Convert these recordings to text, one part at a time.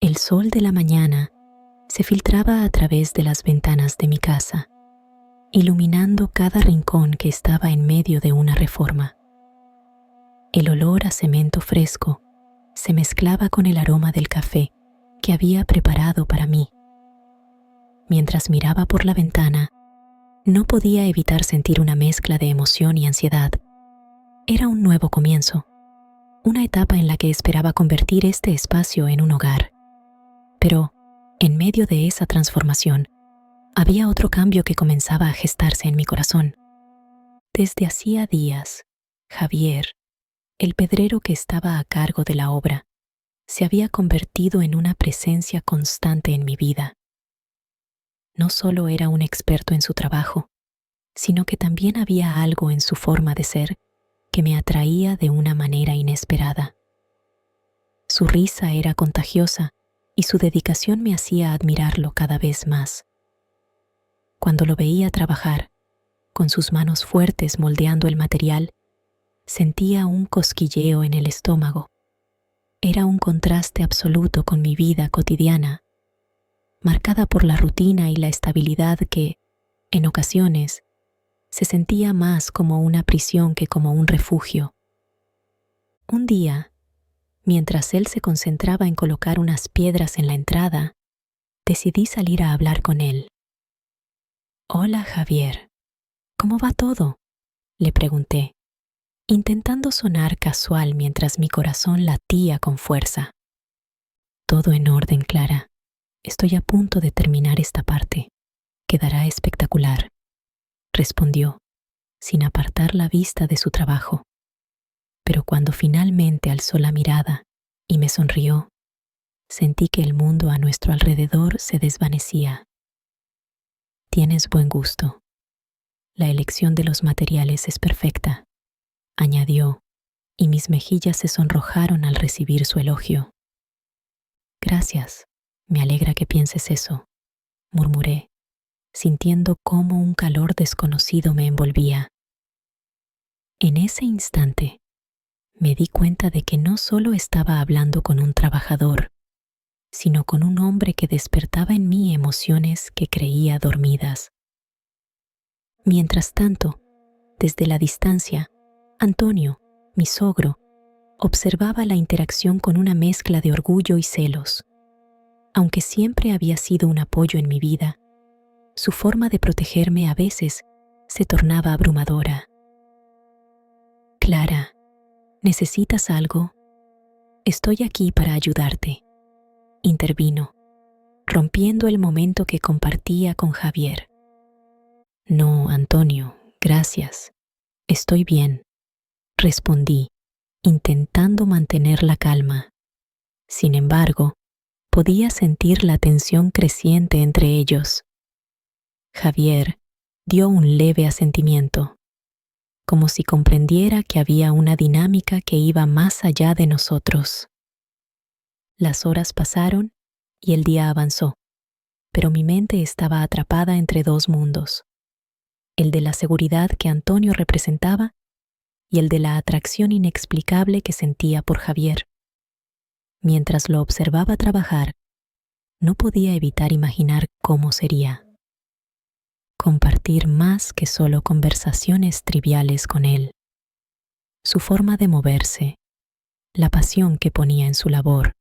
El sol de la mañana se filtraba a través de las ventanas de mi casa, iluminando cada rincón que estaba en medio de una reforma. El olor a cemento fresco se mezclaba con el aroma del café que había preparado para mí. Mientras miraba por la ventana, no podía evitar sentir una mezcla de emoción y ansiedad. Era un nuevo comienzo, una etapa en la que esperaba convertir este espacio en un hogar. Pero, en medio de esa transformación, había otro cambio que comenzaba a gestarse en mi corazón. Desde hacía días, Javier, el pedrero que estaba a cargo de la obra, se había convertido en una presencia constante en mi vida. No solo era un experto en su trabajo, sino que también había algo en su forma de ser que me atraía de una manera inesperada. Su risa era contagiosa y su dedicación me hacía admirarlo cada vez más. Cuando lo veía trabajar, con sus manos fuertes moldeando el material, sentía un cosquilleo en el estómago. Era un contraste absoluto con mi vida cotidiana, marcada por la rutina y la estabilidad que, en ocasiones, se sentía más como una prisión que como un refugio. Un día, mientras él se concentraba en colocar unas piedras en la entrada, decidí salir a hablar con él. «Hola, Javier. ¿Cómo va todo?», le pregunté, intentando sonar casual mientras mi corazón latía con fuerza. «Todo en orden, Clara. Estoy a punto de terminar esta parte. Quedará espectacular», respondió, sin apartar la vista de su trabajo. Pero cuando finalmente alzó la mirada y me sonrió, sentí que el mundo a nuestro alrededor se desvanecía. «Tienes buen gusto. La elección de los materiales es perfecta», añadió, y mis mejillas se sonrojaron al recibir su elogio. «Gracias, me alegra que pienses eso», murmuré, sintiendo cómo un calor desconocido me envolvía. En ese instante, me di cuenta de que no solo estaba hablando con un trabajador, sino con un hombre que despertaba en mí emociones que creía dormidas. Mientras tanto, desde la distancia, Antonio, mi sogro, observaba la interacción con una mezcla de orgullo y celos. Aunque siempre había sido un apoyo en mi vida, su forma de protegerme a veces se tornaba abrumadora. «Clara, ¿necesitas algo? Estoy aquí para ayudarte», intervino, rompiendo el momento que compartía con Javier. «No, Antonio, gracias. Estoy bien», respondí, intentando mantener la calma. Sin embargo, podía sentir la tensión creciente entre ellos. Javier dio un leve asentimiento, como si comprendiera que había una dinámica que iba más allá de nosotros. Las horas pasaron y el día avanzó, pero mi mente estaba atrapada entre dos mundos: el de la seguridad que Antonio representaba y el de la atracción inexplicable que sentía por Javier. Mientras lo observaba trabajar, no podía evitar imaginar cómo sería compartir más que solo conversaciones triviales con él. Su forma de moverse, la pasión que ponía en su labor,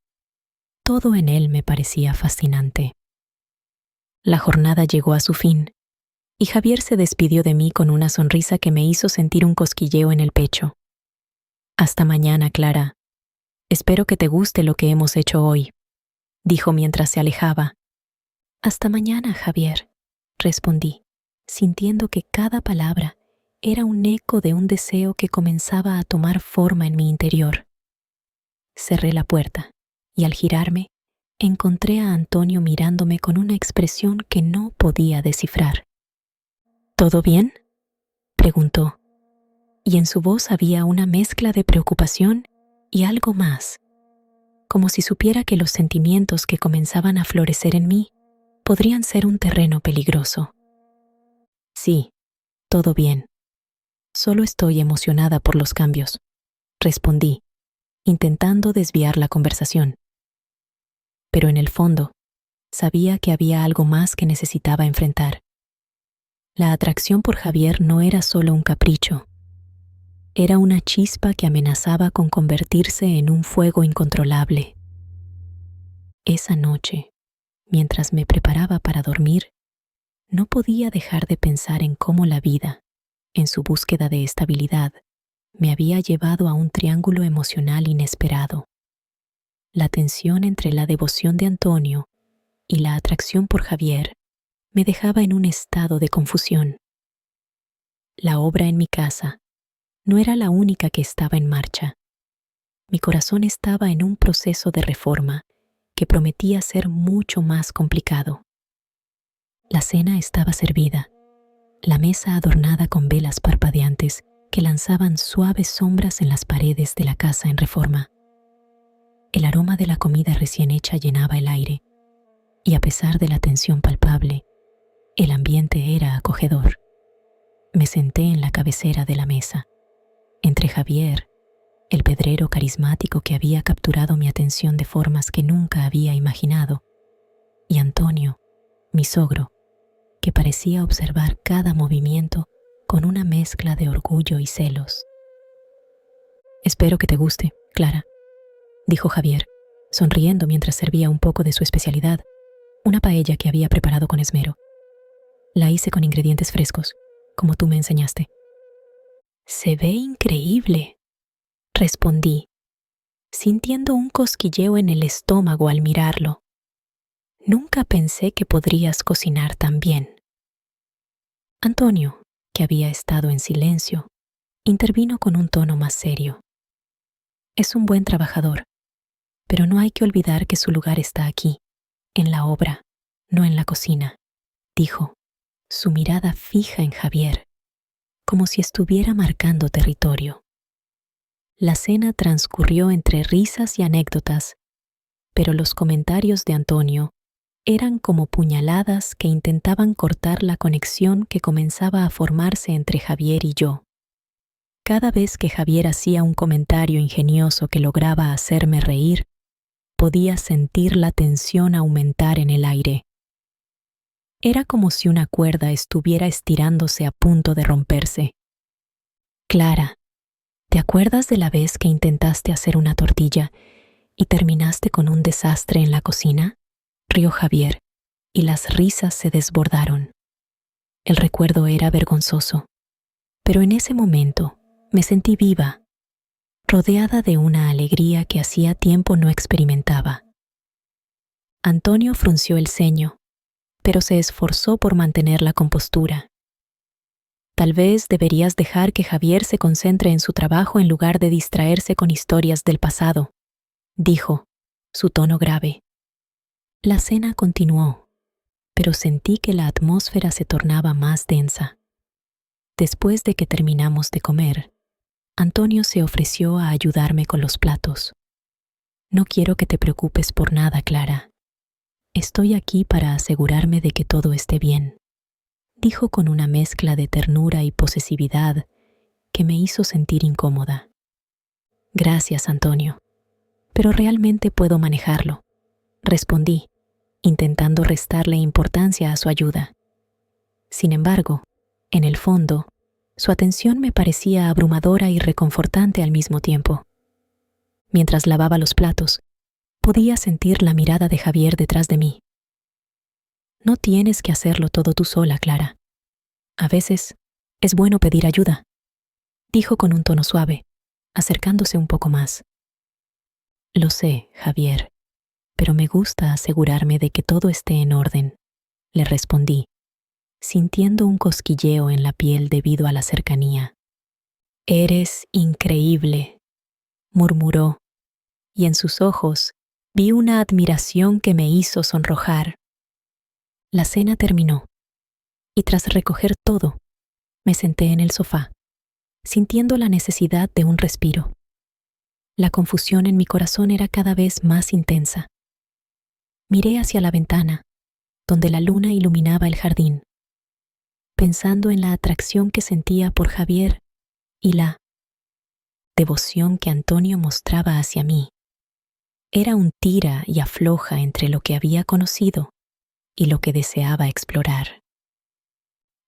todo en él me parecía fascinante. La jornada llegó a su fin, y Javier se despidió de mí con una sonrisa que me hizo sentir un cosquilleo en el pecho. «Hasta mañana, Clara. Espero que te guste lo que hemos hecho hoy», dijo mientras se alejaba. «Hasta mañana, Javier», respondí, sintiendo que cada palabra era un eco de un deseo que comenzaba a tomar forma en mi interior. Cerré la puerta y al girarme, encontré a Antonio mirándome con una expresión que no podía descifrar. «¿Todo bien?», preguntó, y en su voz había una mezcla de preocupación y algo más, como si supiera que los sentimientos que comenzaban a florecer en mí podrían ser un terreno peligroso. «Sí, todo bien. Solo estoy emocionada por los cambios», respondí, intentando desviar la conversación. pero en el fondo sabía que había algo más que necesitaba enfrentar. La atracción por Javier no era solo un capricho, era una chispa que amenazaba con convertirse en un fuego incontrolable. Esa noche, mientras me preparaba para dormir, no podía dejar de pensar en cómo la vida, en su búsqueda de estabilidad, me había llevado a un triángulo emocional inesperado. La tensión entre la devoción de Antonio y la atracción por Javier me dejaba en un estado de confusión. La obra en mi casa no era la única que estaba en marcha. Mi corazón estaba en un proceso de reforma que prometía ser mucho más complicado. La cena estaba servida, la mesa adornada con velas parpadeantes que lanzaban suaves sombras en las paredes de la casa en reforma. El aroma de la comida recién hecha llenaba el aire, y a pesar de la tensión palpable, el ambiente era acogedor. Me senté en la cabecera de la mesa, entre Javier, el pedrero carismático que había capturado mi atención de formas que nunca había imaginado, y Antonio, mi sogro, que parecía observar cada movimiento con una mezcla de orgullo y celos. «Espero que te guste, Clara», dijo Javier, sonriendo mientras servía un poco de su especialidad, una paella que había preparado con esmero. «La hice con ingredientes frescos, como tú me enseñaste». «Se ve increíble», respondí, sintiendo un cosquilleo en el estómago al mirarlo. «Nunca pensé que podrías cocinar tan bien». Antonio, que había estado en silencio, intervino con un tono más serio. «Es un buen trabajador, pero no hay que olvidar que su lugar está aquí, en la obra, no en la cocina», dijo, su mirada fija en Javier, como si estuviera marcando territorio. La cena transcurrió entre risas y anécdotas, pero los comentarios de Antonio eran como puñaladas que intentaban cortar la conexión que comenzaba a formarse entre Javier y yo. Cada vez que Javier hacía un comentario ingenioso que lograba hacerme reír, podía sentir la tensión aumentar en el aire. Era como si una cuerda estuviera estirándose a punto de romperse. «Clara, ¿te acuerdas de la vez que intentaste hacer una tortilla y terminaste con un desastre en la cocina?», rió Javier, y las risas se desbordaron. El recuerdo era vergonzoso, pero en ese momento me sentí viva, rodeada de una alegría que hacía tiempo no experimentaba. Antonio frunció el ceño, pero se esforzó por mantener la compostura. «Tal vez deberías dejar que Javier se concentre en su trabajo en lugar de distraerse con historias del pasado», dijo, su tono grave. La cena continuó, pero sentí que la atmósfera se tornaba más densa. Después de que terminamos de comer, Antonio se ofreció a ayudarme con los platos. «No quiero que te preocupes por nada, Clara. Estoy aquí para asegurarme de que todo esté bien», dijo con una mezcla de ternura y posesividad que me hizo sentir incómoda. «Gracias, Antonio, pero realmente puedo manejarlo», respondí, intentando restarle importancia a su ayuda. Sin embargo, en el fondo, su atención me parecía abrumadora y reconfortante al mismo tiempo. Mientras lavaba los platos, podía sentir la mirada de Javier detrás de mí. «No tienes que hacerlo todo tú sola, Clara. A veces es bueno pedir ayuda», dijo con un tono suave, acercándose un poco más. «Lo sé, Javier, pero me gusta asegurarme de que todo esté en orden», le respondí, sintiendo un cosquilleo en la piel debido a la cercanía. «Eres increíble», murmuró, y en sus ojos vi una admiración que me hizo sonrojar. La cena terminó, y tras recoger todo, me senté en el sofá, sintiendo la necesidad de un respiro. La confusión en mi corazón era cada vez más intensa. Miré hacia la ventana, donde la luna iluminaba el jardín, pensando en la atracción que sentía por Javier y la devoción que Antonio mostraba hacia mí. Era un tira y afloja entre lo que había conocido y lo que deseaba explorar.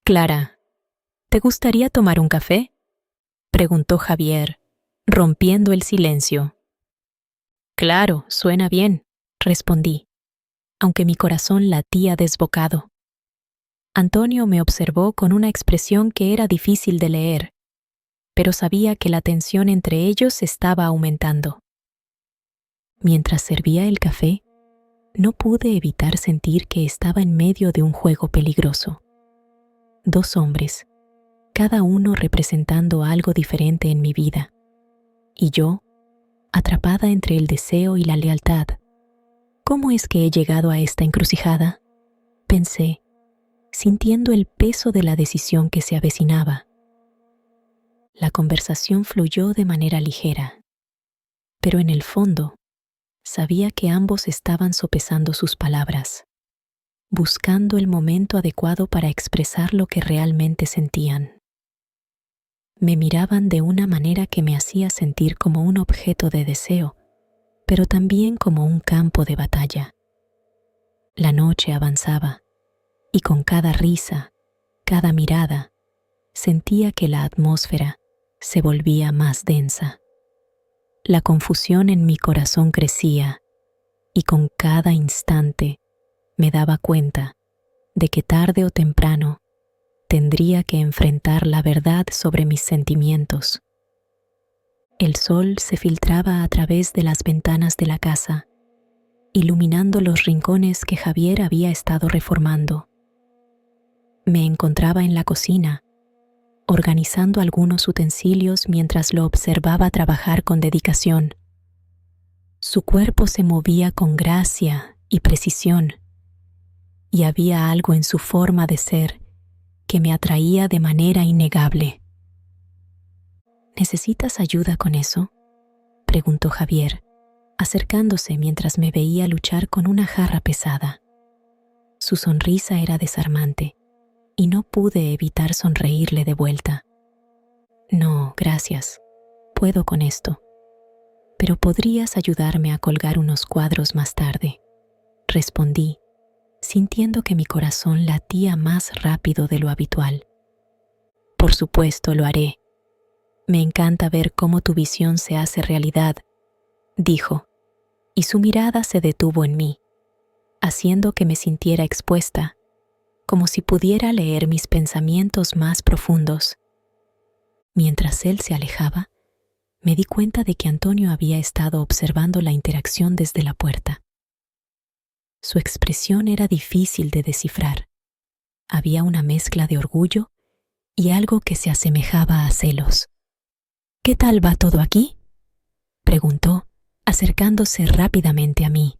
«Clara, ¿te gustaría tomar un café?», preguntó Javier, rompiendo el silencio. «Claro, suena bien», respondí, aunque mi corazón latía desbocado. Antonio me observó con una expresión que era difícil de leer, pero sabía que la tensión entre ellos estaba aumentando. Mientras servía el café, no pude evitar sentir que estaba en medio de un juego peligroso. Dos hombres, cada uno representando algo diferente en mi vida, y yo, atrapada entre el deseo y la lealtad. ¿Cómo es que he llegado a esta encrucijada?, pensé, sintiendo el peso de la decisión que se avecinaba. La conversación fluyó de manera ligera, pero en el fondo sabía que ambos estaban sopesando sus palabras, buscando el momento adecuado para expresar lo que realmente sentían. Me miraban de una manera que me hacía sentir como un objeto de deseo, pero también como un campo de batalla. La noche avanzaba, y con cada risa, cada mirada, sentía que la atmósfera se volvía más densa. La confusión en mi corazón crecía, y con cada instante me daba cuenta de que tarde o temprano tendría que enfrentar la verdad sobre mis sentimientos. El sol se filtraba a través de las ventanas de la casa, iluminando los rincones que Javier había estado reformando. Me encontraba en la cocina, organizando algunos utensilios mientras lo observaba trabajar con dedicación. Su cuerpo se movía con gracia y precisión, y había algo en su forma de ser que me atraía de manera innegable. ¿Necesitas ayuda con eso?, preguntó Javier, acercándose mientras me veía luchar con una jarra pesada. Su sonrisa era desarmante, y no pude evitar sonreírle de vuelta. «No, gracias. Puedo con esto. Pero podrías ayudarme a colgar unos cuadros más tarde», respondí, sintiendo que mi corazón latía más rápido de lo habitual. «Por supuesto, lo haré. Me encanta ver cómo tu visión se hace realidad», dijo, y su mirada se detuvo en mí, haciendo que me sintiera expuesta, como si pudiera leer mis pensamientos más profundos. Mientras él se alejaba, me di cuenta de que Antonio había estado observando la interacción desde la puerta. Su expresión era difícil de descifrar. Había una mezcla de orgullo y algo que se asemejaba a celos. «¿Qué tal va todo aquí?», preguntó, acercándose rápidamente a mí.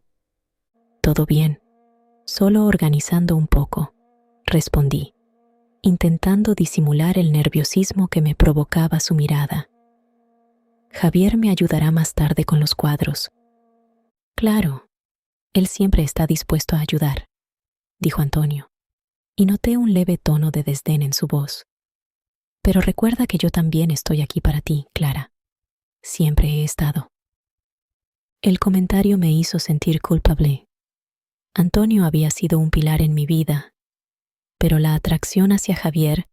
«Todo bien, solo organizando un poco», respondí, intentando disimular el nerviosismo que me provocaba su mirada. «Javier me ayudará más tarde con los cuadros». «Claro, él siempre está dispuesto a ayudar», dijo Antonio, y noté un leve tono de desdén en su voz. «Pero recuerda que yo también estoy aquí para ti, Clara. Siempre he estado». El comentario me hizo sentir culpable. Antonio había sido un pilar en mi vida, pero la atracción hacia Javier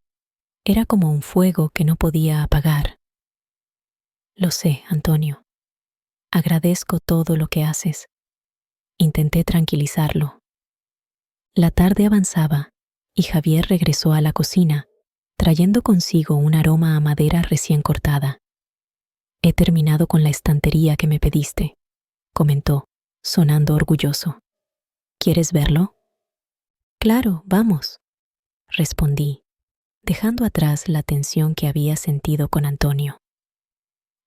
era como un fuego que no podía apagar. «Lo sé, Antonio. Agradezco todo lo que haces», intenté tranquilizarlo. La tarde avanzaba y Javier regresó a la cocina, trayendo consigo un aroma a madera recién cortada. «He terminado con la estantería que me pediste», comentó, sonando orgulloso. «¿Quieres verlo?». «Claro, vamos», respondí, dejando atrás la tensión que había sentido con Antonio.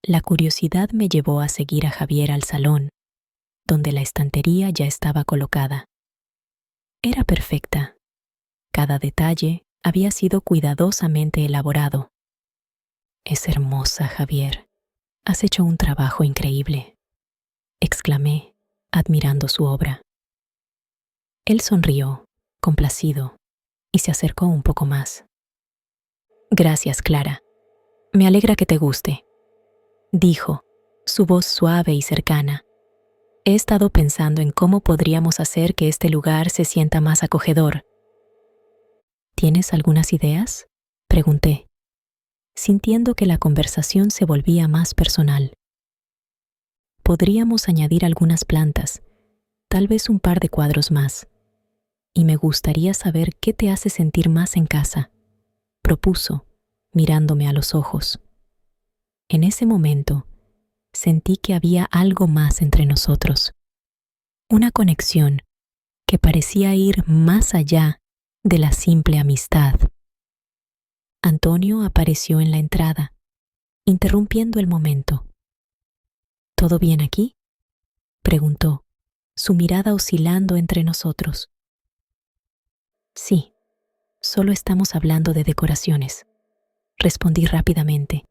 La curiosidad me llevó a seguir a Javier al salón, donde la estantería ya estaba colocada. Era perfecta. Cada detalle había sido cuidadosamente elaborado. «Es hermosa, Javier. Has hecho un trabajo increíble», exclamé, admirando su obra. Él sonrió, complacido, y se acercó un poco más. «Gracias, Clara. Me alegra que te guste», dijo, su voz suave y cercana. He estado pensando en cómo podríamos hacer que este lugar se sienta más acogedor. ¿Tienes algunas ideas?, pregunté, sintiendo que la conversación se volvía más personal. Podríamos añadir algunas plantas, tal vez un par de cuadros más. Y me gustaría saber qué te hace sentir más en casa, propuso, mirándome a los ojos. En ese momento, sentí que había algo más entre nosotros, una conexión que parecía ir más allá de la simple amistad. Antonio apareció en la entrada, interrumpiendo el momento. ¿Todo bien aquí?, preguntó, su mirada oscilando entre nosotros. Sí, solo estamos hablando de decoraciones, respondí rápidamente,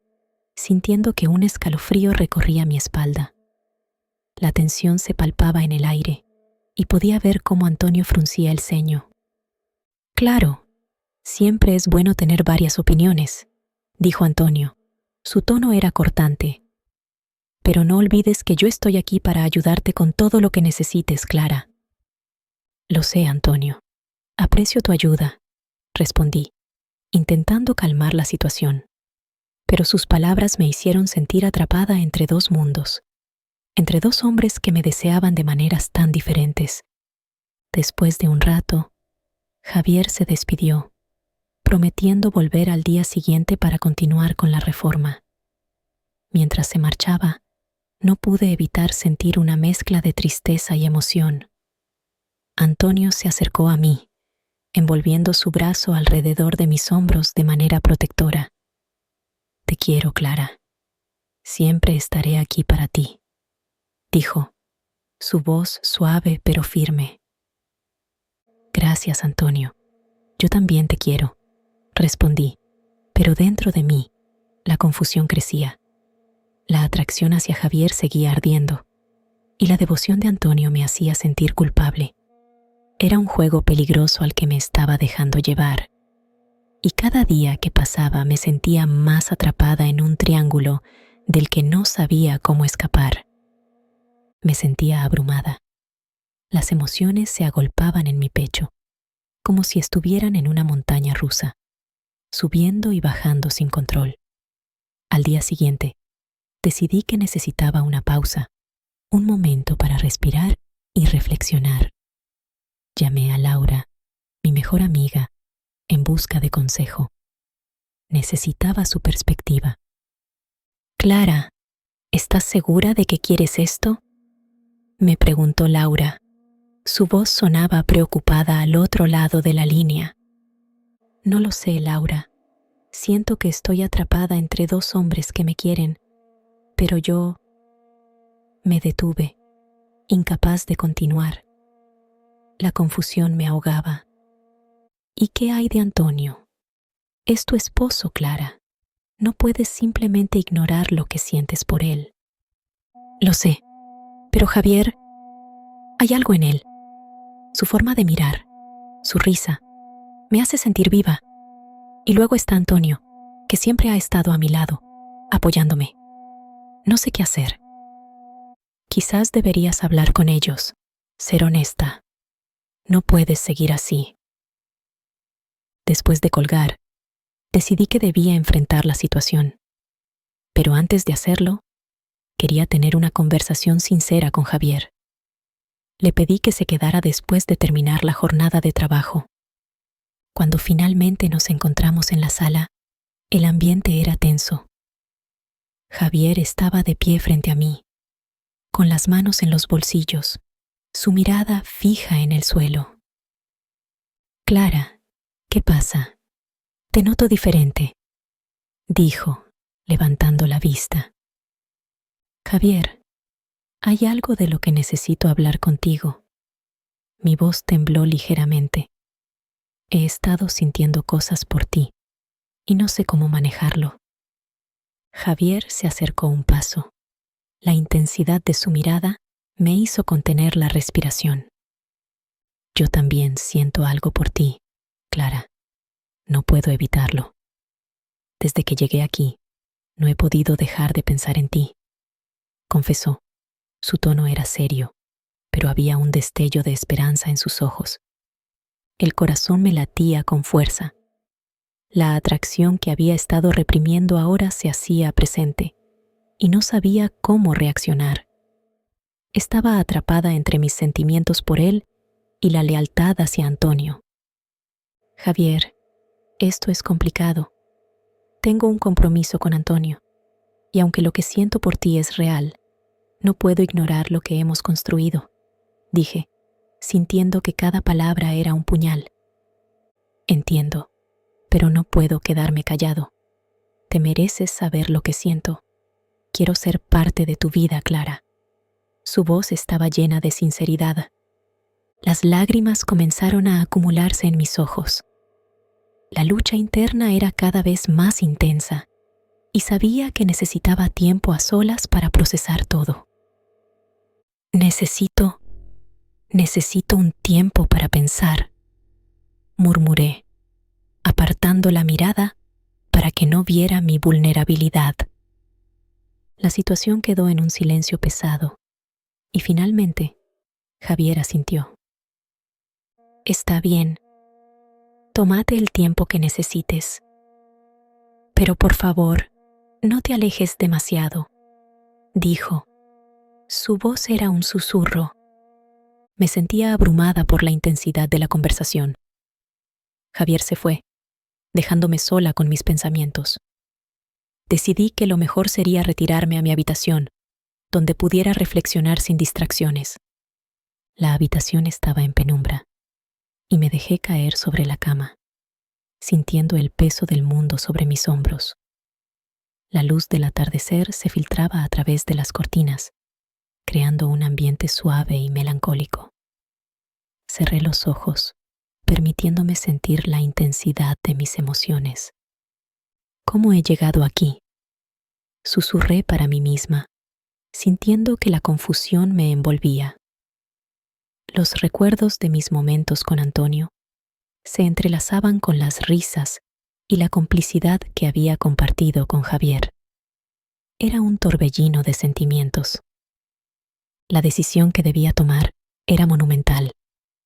sintiendo que un escalofrío recorría mi espalda. La tensión se palpaba en el aire y podía ver cómo Antonio fruncía el ceño. Claro, siempre es bueno tener varias opiniones, dijo Antonio. Su tono era cortante. Pero no olvides que yo estoy aquí para ayudarte con todo lo que necesites, Clara. Lo sé, Antonio. Aprecio tu ayuda, respondí, intentando calmar la situación. Pero sus palabras me hicieron sentir atrapada entre dos mundos, entre dos hombres que me deseaban de maneras tan diferentes. Después de un rato, Javier se despidió, prometiendo volver al día siguiente para continuar con la reforma. Mientras se marchaba, no pude evitar sentir una mezcla de tristeza y emoción. Antonio se acercó a mí, envolviendo su brazo alrededor de mis hombros de manera protectora. Te quiero, Clara. Siempre estaré aquí para ti, dijo, su voz suave pero firme. Gracias, Antonio. Yo también te quiero, respondí, pero dentro de mí, la confusión crecía. La atracción hacia Javier seguía ardiendo, y la devoción de Antonio me hacía sentir culpable. Era un juego peligroso al que me estaba dejando llevar, y cada día que pasaba me sentía más atrapada en un triángulo del que no sabía cómo escapar. Me sentía abrumada. Las emociones se agolpaban en mi pecho, como si estuvieran en una montaña rusa, subiendo y bajando sin control. Al día siguiente, decidí que necesitaba una pausa, un momento para respirar y reflexionar. Llamé a Laura, mi mejor amiga, en busca de consejo. Necesitaba su perspectiva. Clara, ¿estás segura de que quieres esto?, me preguntó Laura. Su voz sonaba preocupada al otro lado de la línea. No lo sé, Laura. Siento que estoy atrapada entre dos hombres que me quieren, pero yo... Me detuve, incapaz de continuar. La confusión me ahogaba. ¿Y qué hay de Antonio? Es tu esposo, Clara. No puedes simplemente ignorar lo que sientes por él. Lo sé, pero Javier, hay algo en él. Su forma de mirar, su risa, me hace sentir viva. Y luego está Antonio, que siempre ha estado a mi lado, apoyándome. No sé qué hacer. Quizás deberías hablar con ellos, ser honesta. No puedes seguir así. Después de colgar, decidí que debía enfrentar la situación. Pero antes de hacerlo, quería tener una conversación sincera con Javier. Le pedí que se quedara después de terminar la jornada de trabajo. Cuando finalmente nos encontramos en la sala, el ambiente era tenso. Javier estaba de pie frente a mí, con las manos en los bolsillos, su mirada fija en el suelo. Clara, ¿qué pasa? Te noto diferente, dijo, levantando la vista. Javier, hay algo de lo que necesito hablar contigo. Mi voz tembló ligeramente. He estado sintiendo cosas por ti y no sé cómo manejarlo. Javier se acercó un paso. La intensidad de su mirada me hizo contener la respiración. Yo también siento algo por ti, Clara. No puedo evitarlo. Desde que llegué aquí, no he podido dejar de pensar en ti, confesó. Su tono era serio, pero había un destello de esperanza en sus ojos. El corazón me latía con fuerza. La atracción que había estado reprimiendo ahora se hacía presente, y no sabía cómo reaccionar. Estaba atrapada entre mis sentimientos por él y la lealtad hacia Antonio. Javier, esto es complicado. Tengo un compromiso con Antonio, y aunque lo que siento por ti es real, no puedo ignorar lo que hemos construido, dije, sintiendo que cada palabra era un puñal. Entiendo, pero no puedo quedarme callado. Te mereces saber lo que siento. Quiero ser parte de tu vida, Clara. Su voz estaba llena de sinceridad. Las lágrimas comenzaron a acumularse en mis ojos. La lucha interna era cada vez más intensa y sabía que necesitaba tiempo a solas para procesar todo. Necesito un tiempo para pensar, murmuré, apartando la mirada para que no viera mi vulnerabilidad. La situación quedó en un silencio pesado y finalmente Javier asintió. Está bien. Tómate el tiempo que necesites. Pero por favor, no te alejes demasiado, dijo. Su voz era un susurro. Me sentía abrumada por la intensidad de la conversación. Javier se fue, dejándome sola con mis pensamientos. Decidí que lo mejor sería retirarme a mi habitación, donde pudiera reflexionar sin distracciones. La habitación estaba en penumbra, y me dejé caer sobre la cama, sintiendo el peso del mundo sobre mis hombros. La luz del atardecer se filtraba a través de las cortinas, creando un ambiente suave y melancólico. Cerré los ojos, permitiéndome sentir la intensidad de mis emociones. ¿Cómo he llegado aquí? Susurré para mí misma, sintiendo que la confusión me envolvía. Los recuerdos de mis momentos con Antonio se entrelazaban con las risas y la complicidad que había compartido con Javier. Era un torbellino de sentimientos. La decisión que debía tomar era monumental,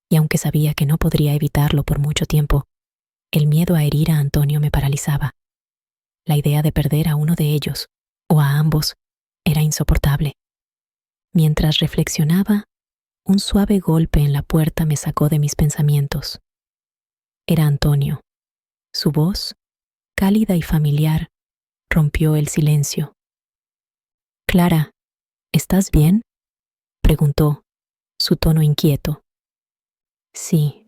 y aunque sabía que no podría evitarlo por mucho tiempo, el miedo a herir a Antonio me paralizaba. La idea de perder a uno de ellos, o a ambos, era insoportable. Mientras reflexionaba, un suave golpe en la puerta me sacó de mis pensamientos. Era Antonio. Su voz, cálida y familiar, rompió el silencio. «Clara, ¿estás bien?», preguntó, su tono inquieto. «Sí,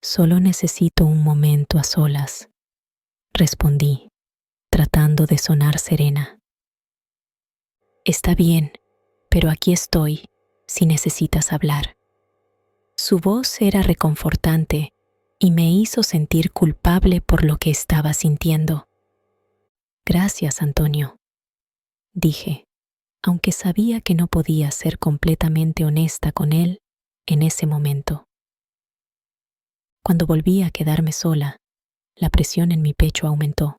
solo necesito un momento a solas», respondí, tratando de sonar serena. «Está bien, pero aquí estoy, si necesitas hablar». Su voz era reconfortante y me hizo sentir culpable por lo que estaba sintiendo. «Gracias, Antonio», dije, aunque sabía que no podía ser completamente honesta con él en ese momento. Cuando volví a quedarme sola, la presión en mi pecho aumentó.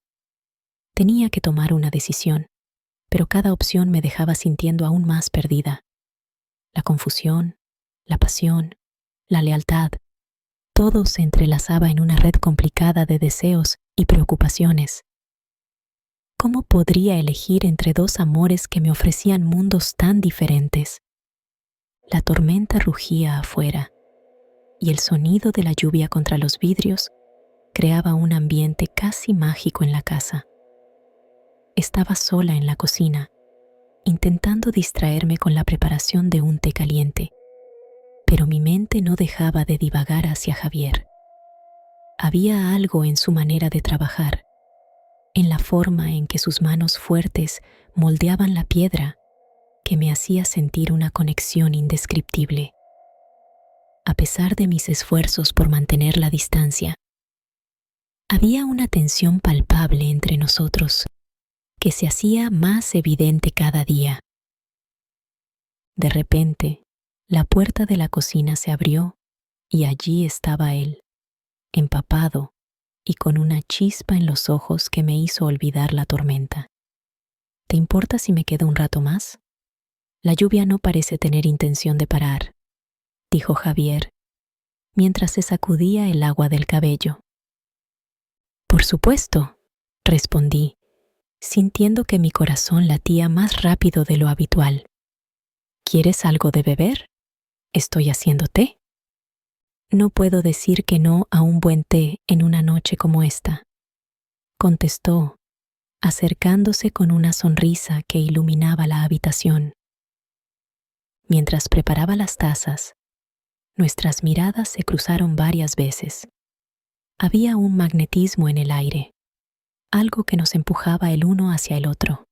Tenía que tomar una decisión, pero cada opción me dejaba sintiendo aún más perdida. La confusión, la pasión, la lealtad, todo se entrelazaba en una red complicada de deseos y preocupaciones. ¿Cómo podría elegir entre dos amores que me ofrecían mundos tan diferentes? La tormenta rugía afuera, y el sonido de la lluvia contra los vidrios creaba un ambiente casi mágico en la casa. Estaba sola en la cocina, intentando distraerme con la preparación de un té caliente, pero mi mente no dejaba de divagar hacia Javier. Había algo en su manera de trabajar, en la forma en que sus manos fuertes moldeaban la piedra, que me hacía sentir una conexión indescriptible. A pesar de mis esfuerzos por mantener la distancia, había una tensión palpable entre nosotros que se hacía más evidente cada día. De repente, la puerta de la cocina se abrió y allí estaba él, empapado y con una chispa en los ojos que me hizo olvidar la tormenta. ¿Te importa si me quedo un rato más? La lluvia no parece tener intención de parar, dijo Javier, mientras se sacudía el agua del cabello. Por supuesto, respondí, sintiendo que mi corazón latía más rápido de lo habitual. ¿Quieres algo de beber? Estoy haciendo té. No puedo decir que no a un buen té en una noche como esta, contestó, acercándose con una sonrisa que iluminaba la habitación. Mientras preparaba las tazas, nuestras miradas se cruzaron varias veces. Había un magnetismo en el aire, algo que nos empujaba el uno hacia el otro.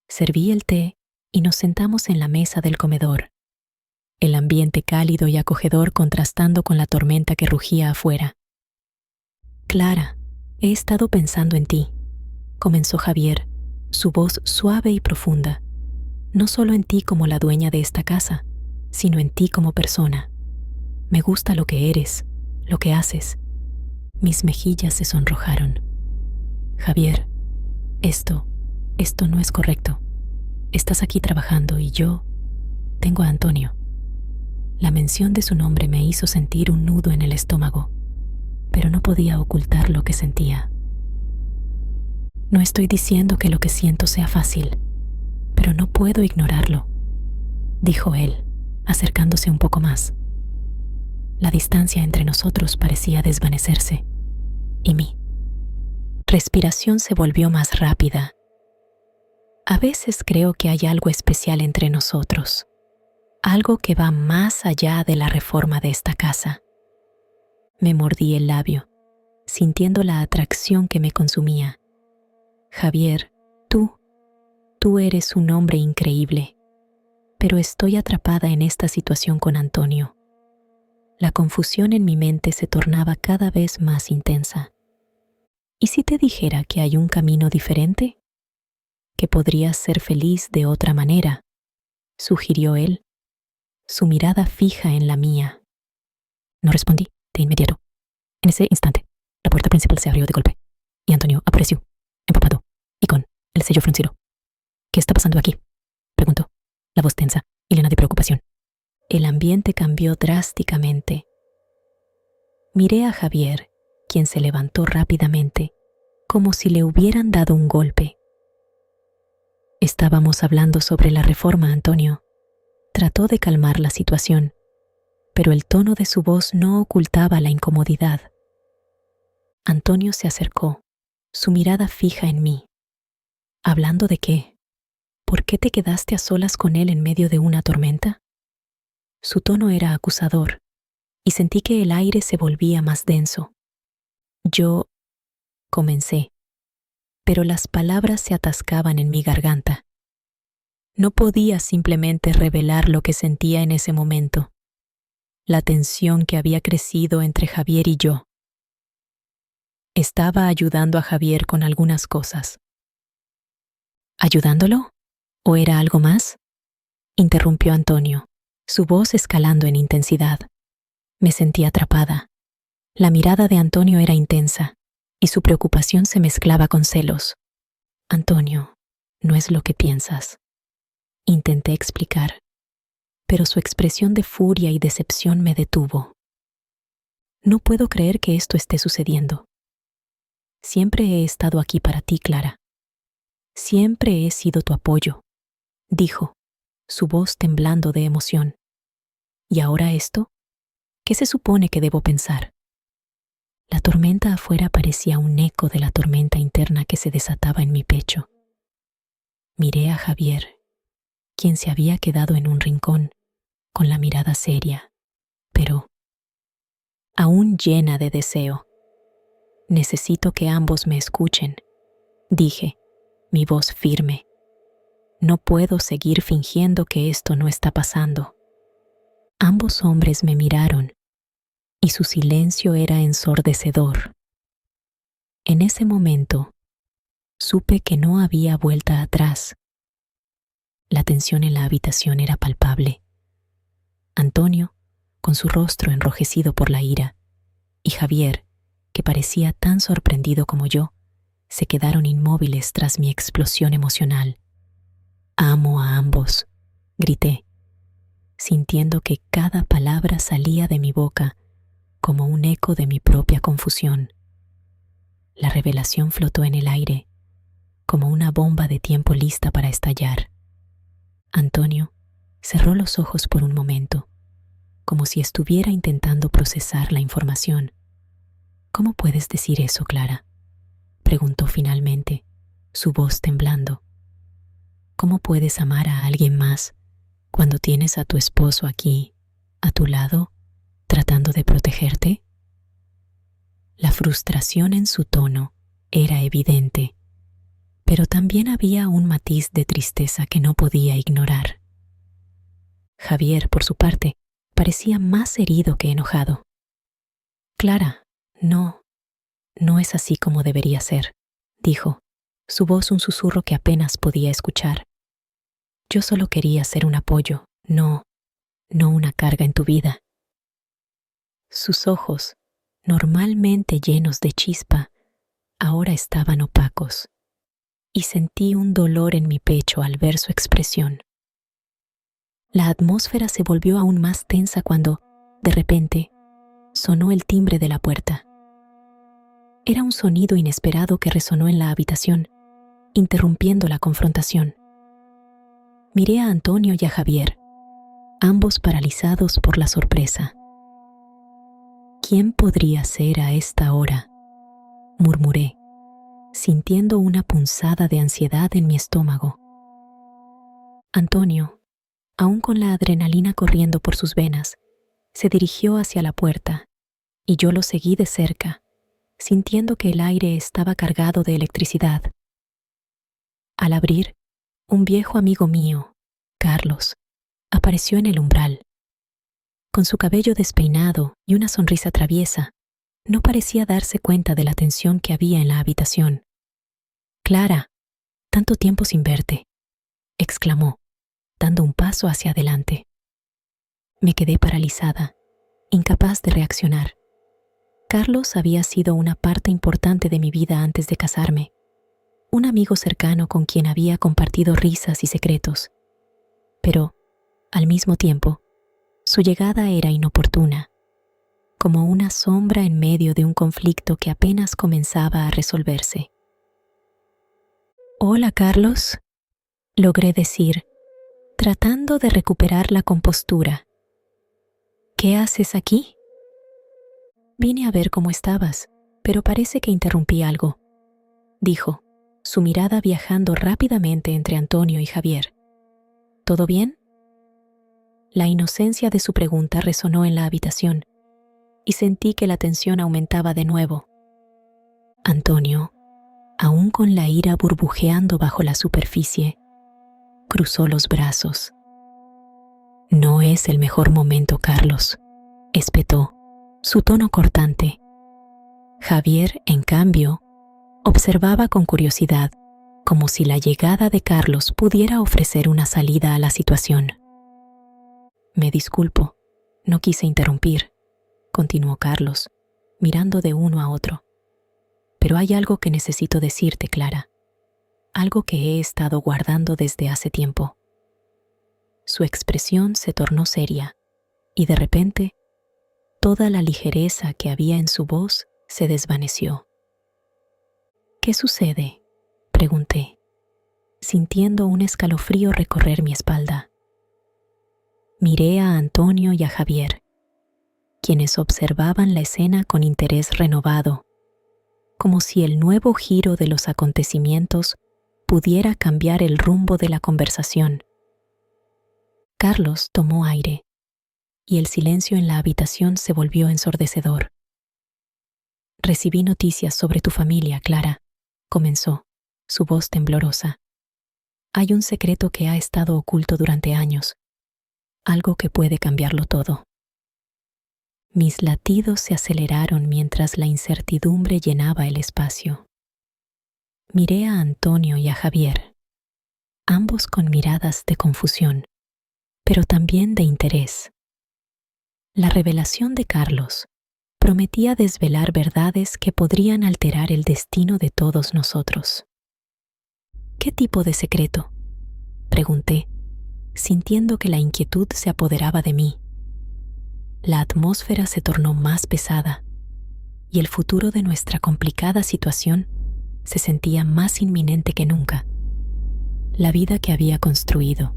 Serví el té y nos sentamos en la mesa del comedor, el ambiente cálido y acogedor contrastando con la tormenta que rugía afuera. Clara, he estado pensando en ti, comenzó Javier, su voz suave y profunda. No solo en ti como la dueña de esta casa, sino en ti como persona. Me gusta lo que eres, lo que haces. Mis mejillas se sonrojaron. Javier, esto no es correcto. Estás aquí trabajando y yo tengo a Antonio. La mención de su nombre me hizo sentir un nudo en el estómago, pero no podía ocultar lo que sentía. No estoy diciendo que lo que siento sea fácil, pero no puedo ignorarlo, dijo él, acercándose un poco más. La distancia entre nosotros parecía desvanecerse, y mi respiración se volvió más rápida. A veces creo que hay algo especial entre nosotros, algo que va más allá de la reforma de esta casa. Me mordí el labio, sintiendo la atracción que me consumía. Javier, tú eres un hombre increíble, pero estoy atrapada en esta situación con Antonio. La confusión en mi mente se tornaba cada vez más intensa. ¿Y si te dijera que hay un camino diferente? ¿Que podrías ser feliz de otra manera?, sugirió él, su mirada fija en la mía. No respondí de inmediato. En ese instante, la puerta principal se abrió de golpe, y Antonio apareció, empapado y con el sello fruncido. ¿Qué está pasando aquí?, preguntó, la voz tensa y llena de preocupación. El ambiente cambió drásticamente. Miré a Javier, quien se levantó rápidamente, como si le hubieran dado un golpe. Estábamos hablando sobre la reforma, Antonio. Trató de calmar la situación, pero el tono de su voz no ocultaba la incomodidad. Antonio se acercó, su mirada fija en mí. ¿Hablando de qué? ¿Por qué te quedaste a solas con él en medio de una tormenta? Su tono era acusador, y sentí que el aire se volvía más denso. Yo comencé, pero las palabras se atascaban en mi garganta. No podía simplemente revelar lo que sentía en ese momento, la tensión que había crecido entre Javier y yo. Estaba ayudando a Javier con algunas cosas. ¿Ayudándolo? ¿O era algo más?, interrumpió Antonio, su voz escalando en intensidad. Me sentí atrapada. La mirada de Antonio era intensa, y su preocupación se mezclaba con celos. Antonio, no es lo que piensas. Intenté explicar, pero su expresión de furia y decepción me detuvo. No puedo creer que esto esté sucediendo. Siempre he estado aquí para ti, Clara. Siempre he sido tu apoyo, dijo, su voz temblando de emoción. ¿Y ahora esto? ¿Qué se supone que debo pensar? La tormenta afuera parecía un eco de la tormenta interna que se desataba en mi pecho. Miré a Javier, quien se había quedado en un rincón, con la mirada seria, pero aún llena de deseo. Necesito que ambos me escuchen, dije, mi voz firme. No puedo seguir fingiendo que esto no está pasando. Ambos hombres me miraron, y su silencio era ensordecedor. En ese momento, supe que no había vuelta atrás. La tensión en la habitación era palpable. Antonio, con su rostro enrojecido por la ira, y Javier, que parecía tan sorprendido como yo, se quedaron inmóviles tras mi explosión emocional. Amo a ambos, grité. sintiendo que cada palabra salía de mi boca como un eco de mi propia confusión. La revelación flotó en el aire, como una bomba de tiempo lista para estallar. Antonio cerró los ojos por un momento, como si estuviera intentando procesar la información. «¿Cómo puedes decir eso, Clara?», preguntó finalmente, su voz temblando. «¿Cómo puedes amar a alguien más cuando tienes a tu esposo aquí, a tu lado, tratando de protegerte?» La frustración en su tono era evidente, pero también había un matiz de tristeza que no podía ignorar. Javier, por su parte, parecía más herido que enojado. «Clara, no es así como debería ser», dijo, su voz un susurro que apenas podía escuchar. «Yo solo quería ser un apoyo, no una carga en tu vida». Sus ojos, normalmente llenos de chispa, ahora estaban opacos, y sentí un dolor en mi pecho al ver su expresión. La atmósfera se volvió aún más tensa cuando, de repente, sonó el timbre de la puerta. Era un sonido inesperado que resonó en la habitación, interrumpiendo la confrontación. Miré a Antonio y a Javier, ambos paralizados por la sorpresa. «¿Quién podría ser a esta hora?», murmuré, sintiendo una punzada de ansiedad en mi estómago. Antonio, aún con la adrenalina corriendo por sus venas, se dirigió hacia la puerta, y yo lo seguí de cerca, sintiendo que el aire estaba cargado de electricidad. Al abrir, un viejo amigo mío, Carlos, apareció en el umbral. Con su cabello despeinado y una sonrisa traviesa, no parecía darse cuenta de la tensión que había en la habitación. «Clara, tanto tiempo sin verte», exclamó, dando un paso hacia adelante. Me quedé paralizada, incapaz de reaccionar. Carlos había sido una parte importante de mi vida antes de casarme, un amigo cercano con quien había compartido risas y secretos. Pero, al mismo tiempo, su llegada era inoportuna, como una sombra en medio de un conflicto que apenas comenzaba a resolverse. «Hola, Carlos», logré decir, tratando de recuperar la compostura. «¿Qué haces aquí?» «Vine a ver cómo estabas, pero parece que interrumpí algo», dijo, su mirada viajando rápidamente entre Antonio y Javier. «¿Todo bien?». La inocencia de su pregunta resonó en la habitación, y sentí que la tensión aumentaba de nuevo. Antonio, aún con la ira burbujeando bajo la superficie, cruzó los brazos. «No es el mejor momento, Carlos», espetó, su tono cortante. Javier, en cambio, observaba con curiosidad, como si la llegada de Carlos pudiera ofrecer una salida a la situación. «Me disculpo, no quise interrumpir», continuó Carlos, mirando de uno a otro. «Pero hay algo que necesito decirte, Clara. Algo que he estado guardando desde hace tiempo». Su expresión se tornó seria, y de repente, toda la ligereza que había en su voz se desvaneció. «¿Qué sucede?», pregunté, sintiendo un escalofrío recorrer mi espalda. Miré a Antonio y a Javier, quienes observaban la escena con interés renovado, como si el nuevo giro de los acontecimientos pudiera cambiar el rumbo de la conversación. Carlos tomó aire, y el silencio en la habitación se volvió ensordecedor. «Recibí noticias sobre tu familia, Clara», comenzó, su voz temblorosa. «Hay un secreto que ha estado oculto durante años, algo que puede cambiarlo todo». Mis latidos se aceleraron mientras la incertidumbre llenaba el espacio. Miré a Antonio y a Javier, ambos con miradas de confusión, pero también de interés. La revelación de Carlos prometía desvelar verdades que podrían alterar el destino de todos nosotros. «¿Qué tipo de secreto?», pregunté, sintiendo que la inquietud se apoderaba de mí. La atmósfera se tornó más pesada y el futuro de nuestra complicada situación se sentía más inminente que nunca. La vida que había construido,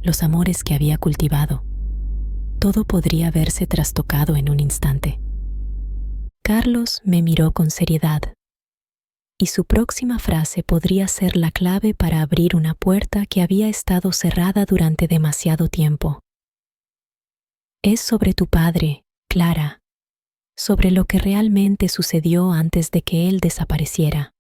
los amores que había cultivado, todo podría verse trastocado en un instante. Carlos me miró con seriedad, y su próxima frase podría ser la clave para abrir una puerta que había estado cerrada durante demasiado tiempo. Es sobre tu padre, Clara, sobre lo que realmente sucedió antes de que él desapareciera.